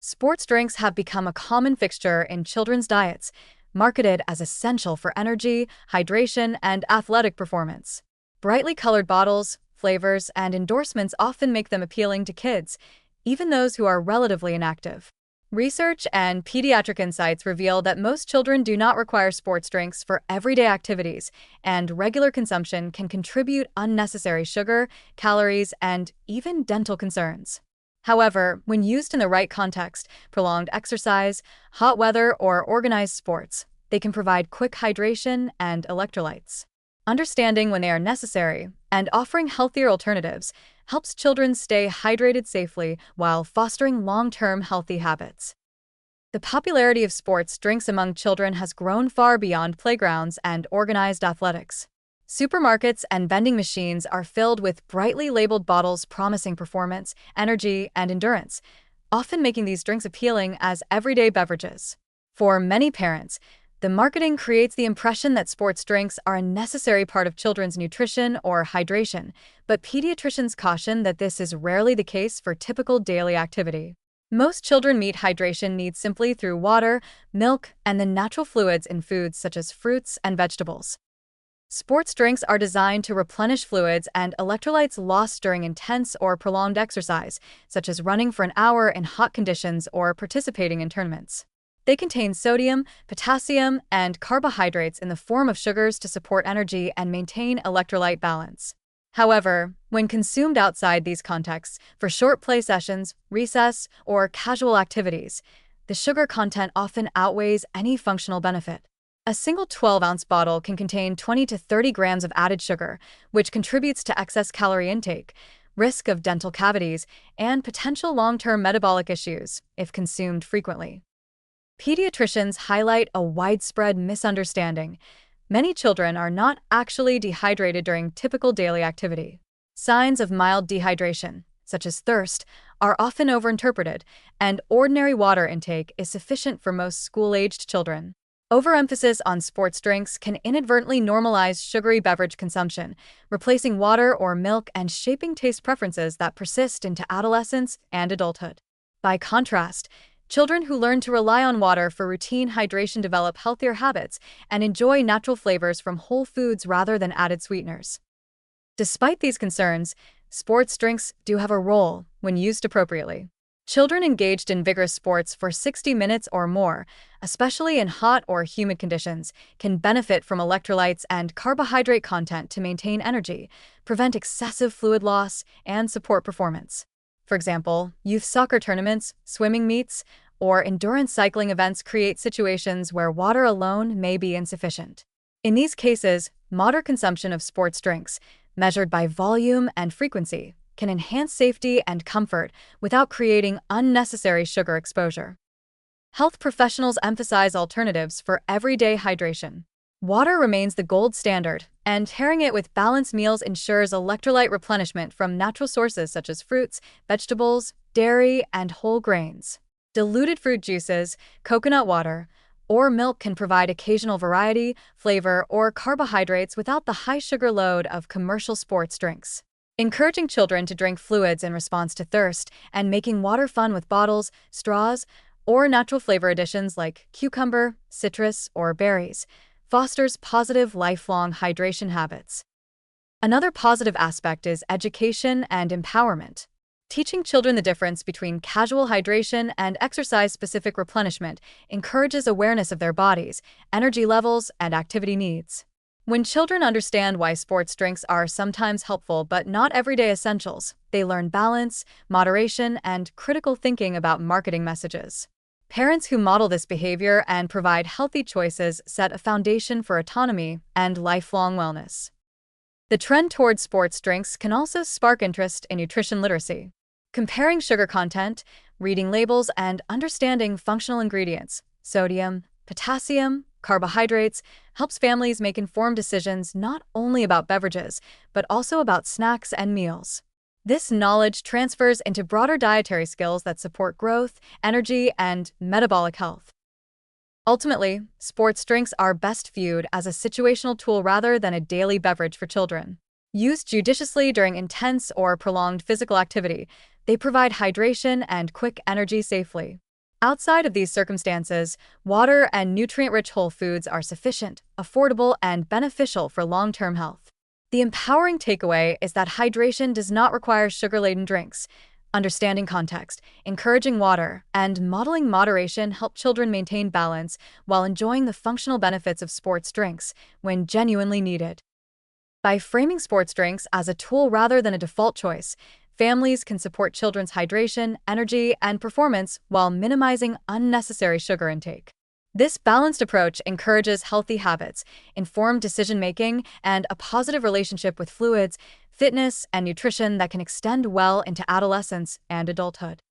Sports drinks have become a common fixture in children's diets, marketed as essential for energy, hydration, and athletic performance. Brightly colored bottles, flavors, and endorsements often make them appealing to kids, even those who are relatively inactive. Research and pediatric insights reveal that most children do not require sports drinks for everyday activities, and regular consumption can contribute unnecessary sugar, calories, and even dental concerns. However, when used in the right context, prolonged exercise, hot weather, or organized sports, they can provide quick hydration and electrolytes. Understanding when they are necessary and offering healthier alternatives helps children stay hydrated safely while fostering long-term healthy habits. The popularity of sports drinks among children has grown far beyond playgrounds and organized athletics. Supermarkets and vending machines are filled with brightly labeled bottles promising performance, energy, and endurance, often making these drinks appealing as everyday beverages. For many parents, the marketing creates the impression that sports drinks are a necessary part of children's nutrition or hydration, but pediatricians caution that this is rarely the case for typical daily activity. Most children meet hydration needs simply through water, milk, and the natural fluids in foods such as fruits and vegetables. Sports drinks are designed to replenish fluids and electrolytes lost during intense or prolonged exercise, such as running for an hour in hot conditions or participating in tournaments. They contain sodium, potassium, and carbohydrates in the form of sugars to support energy and maintain electrolyte balance. However, when consumed outside these contexts, for short play sessions, recess, or casual activities, the sugar content often outweighs any functional benefit. A single 12-ounce bottle can contain 20 to 30 grams of added sugar, which contributes to excess calorie intake, risk of dental cavities, and potential long-term metabolic issues if consumed frequently. Pediatricians highlight a widespread misunderstanding. Many children are not actually dehydrated during typical daily activity. Signs of mild dehydration, such as thirst, are often overinterpreted, and ordinary water intake is sufficient for most school-aged children. Overemphasis on sports drinks can inadvertently normalize sugary beverage consumption, replacing water or milk and shaping taste preferences that persist into adolescence and adulthood. By contrast, children who learn to rely on water for routine hydration develop healthier habits and enjoy natural flavors from whole foods rather than added sweeteners. Despite these concerns, sports drinks do have a role when used appropriately. Children engaged in vigorous sports for 60 minutes or more, especially in hot or humid conditions, can benefit from electrolytes and carbohydrate content to maintain energy, prevent excessive fluid loss, and support performance. For example, youth soccer tournaments, swimming meets, or endurance cycling events create situations where water alone may be insufficient. In these cases, moderate consumption of sports drinks, measured by volume and frequency, can enhance safety and comfort without creating unnecessary sugar exposure. Health professionals emphasize alternatives for everyday hydration. Water remains the gold standard, and pairing it with balanced meals ensures electrolyte replenishment from natural sources such as fruits, vegetables, dairy, and whole grains. Diluted fruit juices, coconut water, or milk can provide occasional variety, flavor, or carbohydrates without the high sugar load of commercial sports drinks. Encouraging children to drink fluids in response to thirst and making water fun with bottles, straws, or natural flavor additions like cucumber, citrus, or berries fosters positive lifelong hydration habits. Another positive aspect is education and empowerment. Teaching children the difference between casual hydration and exercise-specific replenishment encourages awareness of their bodies, energy levels, and activity needs. When children understand why sports drinks are sometimes helpful but not everyday essentials, they learn balance, moderation, and critical thinking about marketing messages. Parents who model this behavior and provide healthy choices set a foundation for autonomy and lifelong wellness. The trend toward sports drinks can also spark interest in nutrition literacy. Comparing sugar content, reading labels, and understanding functional ingredients, sodium, potassium, carbohydrates, helps families make informed decisions not only about beverages, but also about snacks and meals. This knowledge transfers into broader dietary skills that support growth, energy, and metabolic health. Ultimately, sports drinks are best viewed as a situational tool rather than a daily beverage for children. Used judiciously during intense or prolonged physical activity, they provide hydration and quick energy safely. Outside of these circumstances, water and nutrient-rich whole foods are sufficient, affordable, and beneficial for long-term health. The empowering takeaway is that hydration does not require sugar-laden drinks. Understanding context, encouraging water, and modeling moderation help children maintain balance while enjoying the functional benefits of sports drinks when genuinely needed. By framing sports drinks as a tool rather than a default choice, families can support children's hydration, energy, and performance while minimizing unnecessary sugar intake. This balanced approach encourages healthy habits, informed decision-making, and a positive relationship with fluids, fitness, and nutrition that can extend well into adolescence and adulthood.